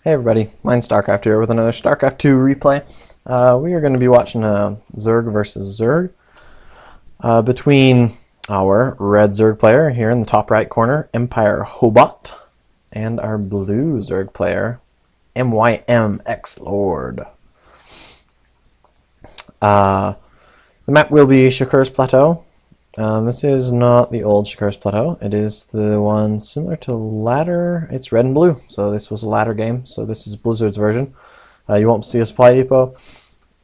Hey everybody, mine's StarCraft here with another StarCraft 2 replay. We are going to be watching Zerg versus Zerg between our red Zerg player here in the top right corner, Empirehobot, and our blue Zerg player, MYMXlorD. The map will be Shakur's Plateau. This is not the old Shakur's Plateau. It is the one similar to Ladder. It's red and blue, so this was a Ladder game. So this is Blizzard's version. You won't see a supply depot,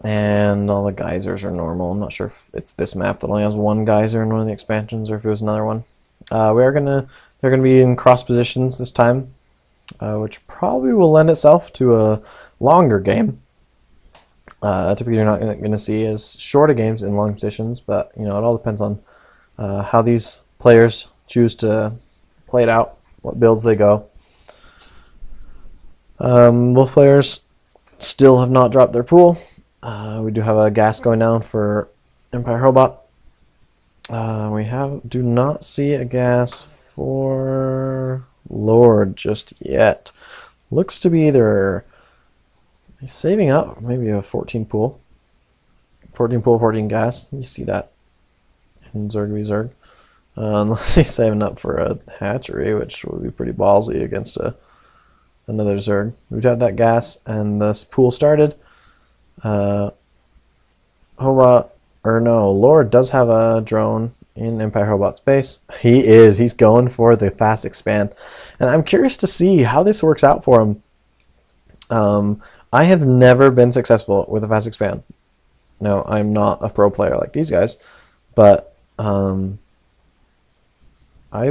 and all the geysers are normal. I'm not sure if it's this map that only has one geyser in one of the expansions, or if it was another one. They're gonna be in cross positions this time, which probably will lend itself to a longer game. Typically, you're not going to see as short of games in long positions, but it all depends on how these players choose to play it out, what builds they go. Both players still have not dropped their pool. We do have a gas going down for Empirehobot. Do not see a gas for Lord just yet. Looks to be either he's saving up maybe a 14 pool. 14 pool, 14 gas. You see that in Zerg v Zerg. Unless he's saving up for a hatchery, which would be pretty ballsy against another Zerg. We've had that gas, and this pool started. Lord does have a drone in Empirehobot's base. He's going for the fast expand. And I'm curious to see how this works out for him. I have never been successful with a fast expand. No, I'm not a pro player like these guys, but I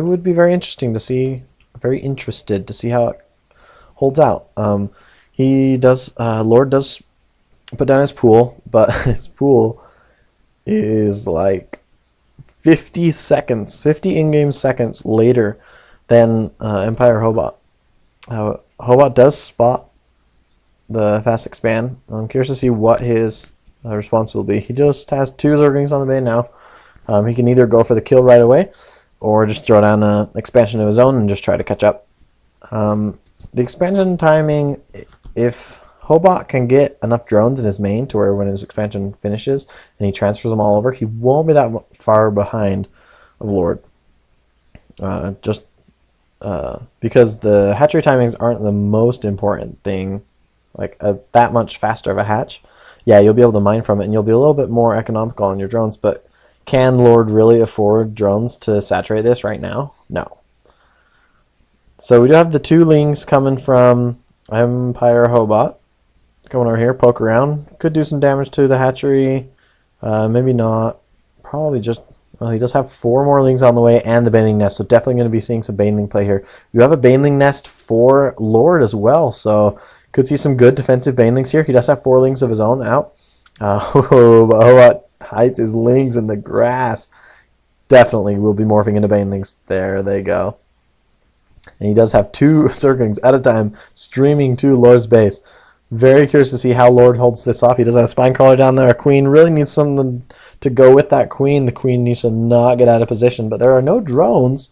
would be very interested to see how it holds out. Lord does put down his pool, but his pool is like 50 in-game seconds later than Empirehobot. Hobot does spot the fast expand. I'm curious to see what his response will be. He just has 2 Zerglings on the bay now. He can either go for the kill right away, or just throw down an expansion of his own and just try to catch up. The expansion timing, if Hobot can get enough drones in his main to where when his expansion finishes and he transfers them all over, he won't be that far behind of Lord. Because the hatchery timings aren't the most important thing, like that much faster of a hatch. Yeah, you'll be able to mine from it, and you'll be a little bit more economical on your drones, but can Lord really afford drones to saturate this right now? No. So we do have the 2 lings coming from Empirehobot. Coming over here, poke around. Could do some damage to the hatchery. Maybe not. Probably just... Well, he does have 4 more lings on the way and the baneling nest, so definitely going to be seeing some baneling play here. You have a baneling nest for Lord as well, so could see some good defensive banelings here. He does have 4 lings of his own out. Hobot hides his lings in the grass. Definitely will be morphing into banelings. There they go. And he does have 2 Zerglings at a time streaming to Lord's base. Very curious to see how Lord holds this off. He does have a spine crawler down there. A queen really needs something to go with that queen. The queen needs to not get out of position, but there are no drones.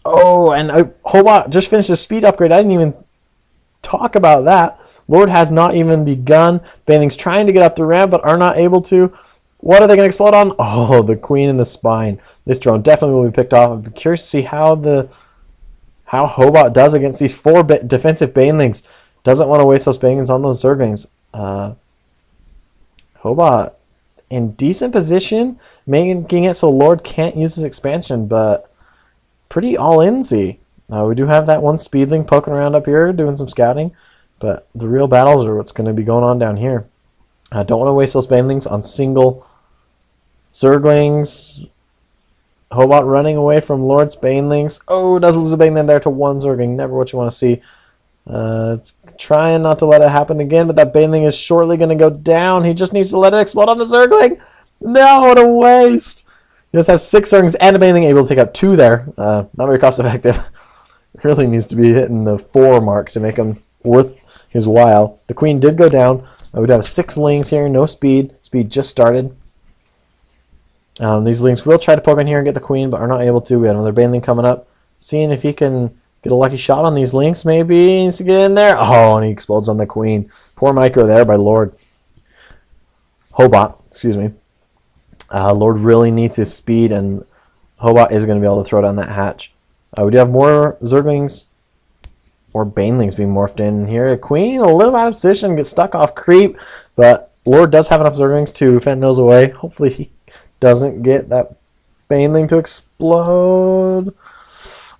Oh, and Hobot just finished a speed upgrade. I didn't even talk about that. Lord has not even begun. Baneling's trying to get up the ramp, but are not able to. What are they going to explode on? Oh, the queen in the spine. This drone definitely will be picked off. I'm curious to see how Hobot does against these 4 defensive banelings. Doesn't want to waste those banelings on those Zerglings. Hobot in decent position, making it so Lord can't use his expansion, but pretty all-in-y. We do have that 1 speedling poking around up here, doing some scouting, but the real battles are what's going to be going on down here. I don't want to waste those banelings on single Zerglings. Hobot running away from Lord's banelings. Oh, does lose a baneling there to 1 Zergling. Never what you want to see. It's trying not to let it happen again, but that baneling is shortly going to go down. He just needs to let it explode on the Zergling. No, what a waste. He does have 6 Zerglings and a baneling, able to take out 2 there. Not very cost effective. Really needs to be hitting the 4 mark to make him worth his while. The queen did go down. We'd have 6 lings here, no speed. Speed just started. These lings will try to poke in here and get the queen, but are not able to. We have another baneling coming up. Seeing if he can Get a lucky shot on these links, maybe. He needs to get in there. Oh, and he explodes on the queen. Poor micro there by Lord. Hobot, excuse me. Lord really needs his speed, and Hobot is going to be able to throw down that hatch. We do have more Zerglings or Banelings being morphed in here. A queen, a little out of position, gets stuck off creep, but Lord does have enough Zerglings to fend those away. Hopefully he doesn't get that Baneling to explode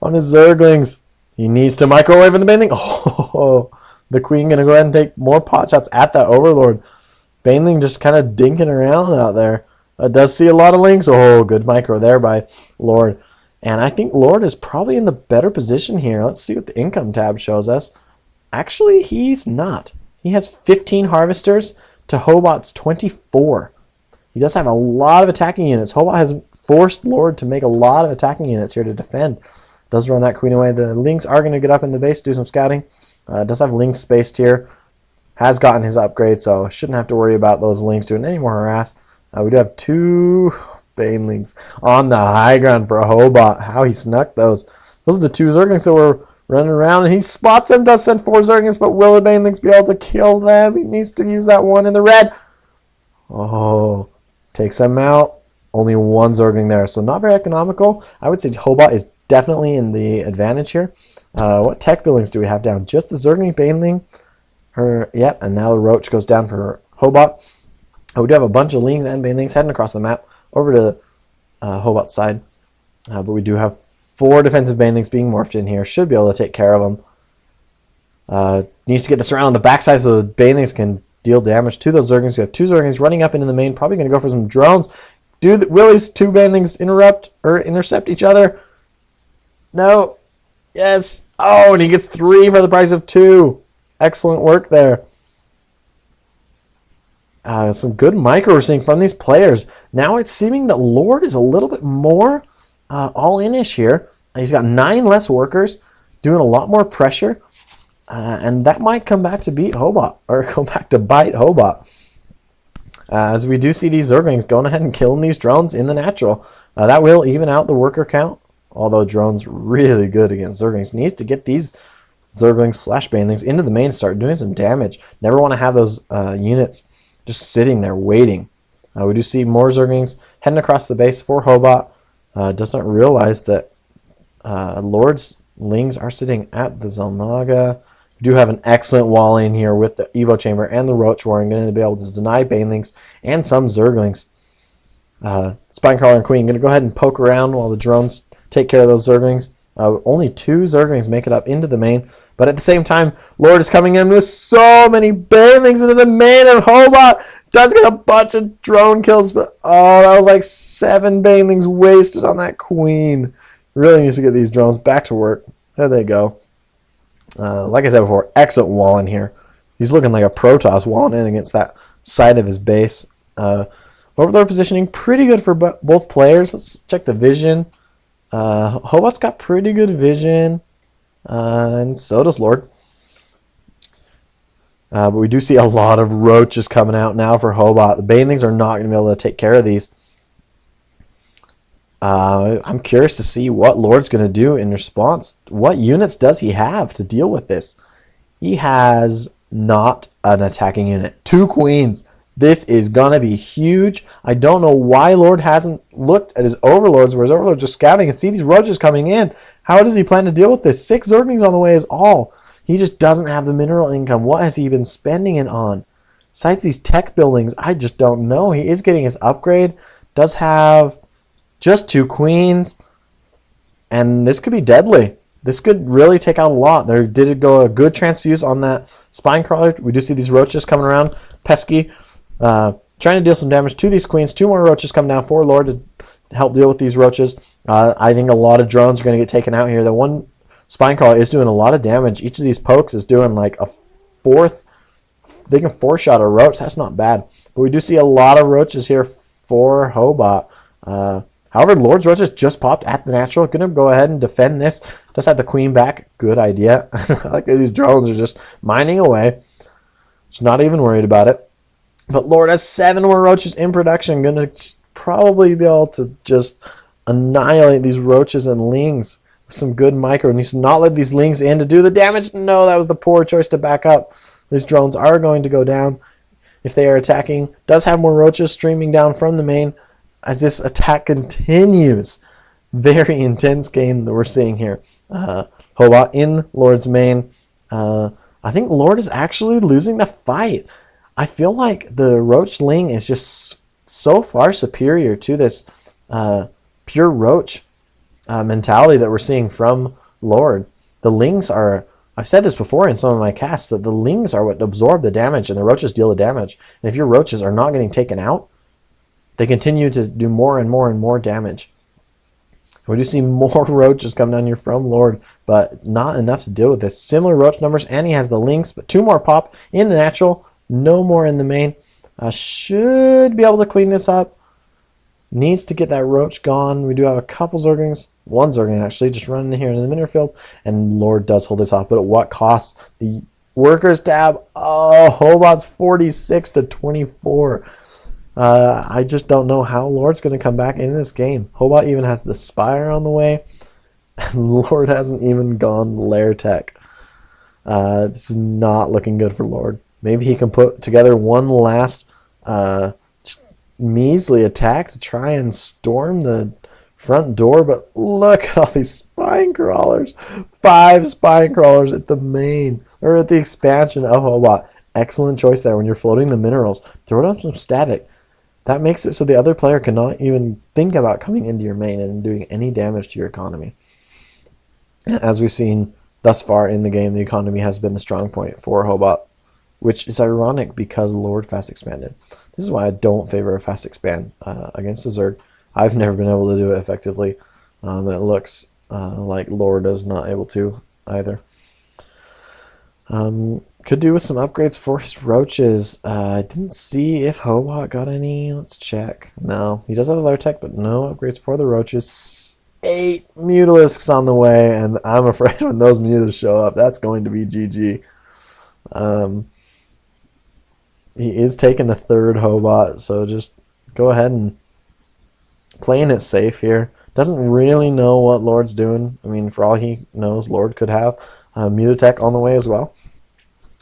on his Zerglings. He needs to microwave in the Baneling. Oh, the queen going to go ahead and take more pot shots at that Overlord. Baneling just kind of dinking around out there. Does see a lot of links. Oh, good micro there by Lord. And I think Lord is probably in the better position here. Let's see what the income tab shows us. Actually, he's not. He has 15 harvesters to Hobot's 24. He does have a lot of attacking units. Hobot has forced Lord to make a lot of attacking units here to defend. Does run that queen away. The links are going to get up in the base, do some scouting. Does have links spaced here. Has gotten his upgrade, so shouldn't have to worry about those links doing any more harass. We do have 2 Banelings on the high ground for a Hobot. How he snuck those. Those are the 2 Zerglings that were running around, and he spots them, does send 4 Zerglings, but will the Banelings be able to kill them? He needs to use that one in the red. Oh, takes them out. Only 1 Zergling there, so not very economical. I would say Hobot is definitely in the advantage here. What tech buildings do we have down? Just the Zergling, Baneling. Yep, and now the Roach goes down for Hobot. We do have a bunch of Lings and Banelings heading across the map over to Hobot's side. But we do have 4 defensive Banelings being morphed in here. Should be able to take care of them. Needs to get this around on the backside so the Banelings can deal damage to those Zerglings. We have 2 Zerglings running up into the main. Probably going to go for some drones. Will these 2 Banelings intercept each other? No. Yes. Oh, and he gets 3 for the price of 2. Excellent work there. Some good micro we're seeing from these players. Now it's seeming that Lord is a little bit more all-in-ish here. He's got 9 less workers, doing a lot more pressure, and that might come back to beat Hobot, or come back to bite Hobot. As we do see these Zerglings going ahead and killing these drones in the natural. That will even out the worker count, although drones really good against Zerglings. Needs to get these Zerglings / Banelings into the main, start doing some damage. Never want to have those units just sitting there waiting. We do see more Zerglings heading across the base for Hobot. Does not realize that Lord's Lings are sitting at the Zelnaga. We do have an excellent wall in here with the Evo Chamber and the Roach Warren, going to be able to deny Banelings and some Zerglings. Spinecrawler and Queen going to go ahead and poke around while the drones take care of those Zerglings. Only 2 Zerglings make it up into the main, but at the same time, Lord is coming in with so many Banelings into the main, and Hobot does get a bunch of drone kills, but oh, that was like 7 Banelings wasted on that Queen. Really needs to get these drones back to work. There they go. Like I said before, excellent wall in here. He's looking like a Protoss walling in against that side of his base. Overlord positioning, pretty good for both players. Let's check the vision. Hobot's got pretty good vision, and so does Lord. But we do see a lot of Roaches coming out now for Hobot. The Banelings are not going to be able to take care of these. I'm curious to see what Lord's going to do in response. What units does he have to deal with this? He has not an attacking unit. 2 Queens. This is going to be huge. I don't know why Lord hasn't looked at his Overlords, where his Overlords are scouting and see these Roaches coming in. How does he plan to deal with this? 6 Zerglings on the way is all. He just doesn't have the mineral income. What has he been spending it on? Besides these tech buildings, I just don't know. He is getting his upgrade. Does have just 2 Queens. And this could be deadly. This could really take out a lot. There did go a good transfuse on that Spinecrawler. We do see these Roaches coming around. Pesky. Trying to deal some damage to these Queens. 2 more Roaches come down for Lord to help deal with these Roaches. I think a lot of drones are going to get taken out here. The one Spinecrawler is doing a lot of damage. Each of these pokes is doing like a 4th. They can 4-shot a Roach. That's not bad. But we do see a lot of Roaches here for Hobot. However, Lord's Roaches just popped at the natural. Going to go ahead and defend this. Just have the Queen back. Good idea. I like that these drones are just mining away. Just not even worried about it. But Lord has 7 more Roaches in production. Going to probably be able to just annihilate these Roaches and Lings. some good micro. Needs to not let these lings in to do the damage. No, that was the poor choice to back up. These drones are going to go down if they are attacking. Does have more roaches streaming down from the main as this attack continues. Very intense game that we're seeing here. Hobot in Lord's main. I think Lord is actually losing the fight. I feel like the Roach Ling is just so far superior to this pure Roach mentality that we're seeing from Lord. The Lings are, I've said this before in some of my casts, that the Lings are what absorb the damage and the Roaches deal the damage. And if your Roaches are not getting taken out, they continue to do more and more and more damage. We do see more roaches come down here from Lord, but not enough to deal with this. Similar roach numbers, and he has the links, but 2 more pop in the natural, no more in the main. Should be able to clean this up. Needs to get that roach gone. We do have a couple Zerglings, 1 Zergling actually, just running here in the mineral field, and Lord does hold this off, but at what cost? The workers tab, oh, Hobot's 46 to 24. I just don't know how Lord's going to come back in this game. Hobot even has the Spire on the way. And Lord hasn't even gone Lair Tech. This is not looking good for Lord. Maybe he can put together one last just measly attack to try and storm the front door. But look at all these spine crawlers. 5 spine crawlers at the main, or at the expansion of Hobot. Excellent choice there when you're floating the minerals. Throw down some static. That makes it so the other player cannot even think about coming into your main and doing any damage to your economy. As we've seen thus far in the game, the economy has been the strong point for Hobot, which is ironic because Lord fast expanded. This is why I don't favor a fast expand against the Zerg. I've never been able to do it effectively, and it looks like Lord is not able to either. Could do with some upgrades for his roaches. I didn't see if Hobot got any. Let's check. No, he does have the Lair Tech, but no upgrades for the roaches. 8 Mutalisks on the way, and I'm afraid when those Mutas show up, that's going to be GG. He is taking the 3rd Hobot, so just go ahead and playing it safe here. Doesn't really know what Lord's doing. I mean, for all he knows, Lord could have Mutatech on the way as well.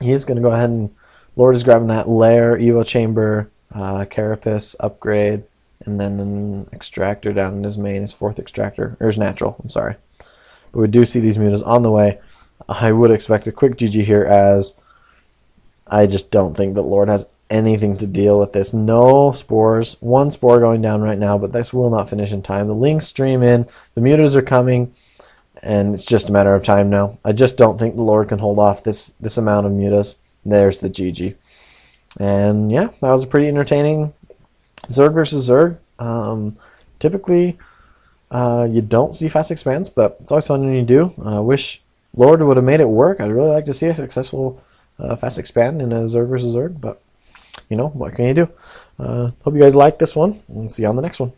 He is going to go ahead and Lord is grabbing that Lair, Evo Chamber, Carapace upgrade, and then an extractor down in his main, his 4th extractor, or his natural, I'm sorry. But we do see these mutas on the way. I would expect a quick GG here, as I just don't think that Lord has anything to deal with this. No spores. 1 spore going down right now, but this will not finish in time. The links stream in. The mutas are coming. And it's just a matter of time now. I just don't think the Lord can hold off this amount of mutas. There's the GG. And yeah, that was a pretty entertaining Zerg versus Zerg. Typically, you don't see fast expands, but it's always fun when you do. I wish Lord would have made it work. I'd really like to see a successful fast expand in a Zerg versus Zerg, but you know, what can you do? Hope you guys like this one, and see you on the next one.